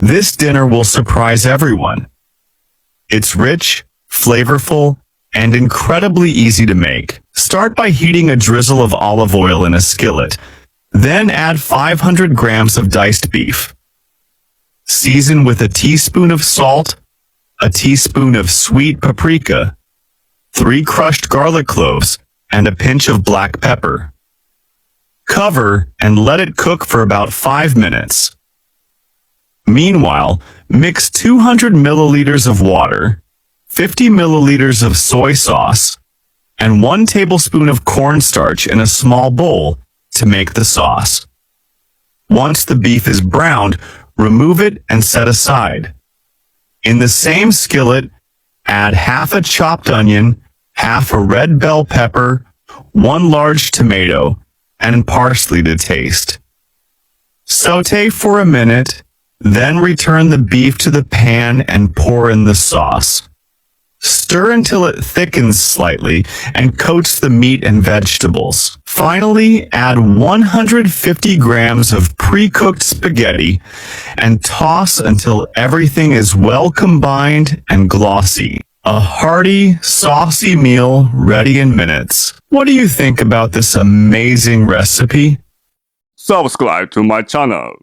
This dinner will surprise everyone. It's rich, flavorful, and incredibly easy to make. Start by heating a drizzle of olive oil in a skillet. Then add 500 grams of diced beef. Season with a teaspoon of salt, a teaspoon of sweet paprika, 3 crushed garlic cloves, and a pinch of black pepper. Cover and let it cook for about 5 minutes. Meanwhile, mix 200 milliliters of water, 50 milliliters of soy sauce, and 1 tablespoon of cornstarch in a small bowl to make the sauce. Once the beef is browned, remove it and set aside. In the same skillet, add half a chopped onion, half a red bell pepper, 1 large tomato, and parsley to taste. Sauté for a minute, then return the beef to the pan and pour in the sauce. Stir until it thickens slightly and coats the meat and vegetables. Finally, add 150 grams of pre-cooked spaghetti and toss until everything is well combined and glossy. A hearty, saucy meal ready in minutes. What do you think about this amazing recipe? Subscribe to my channel.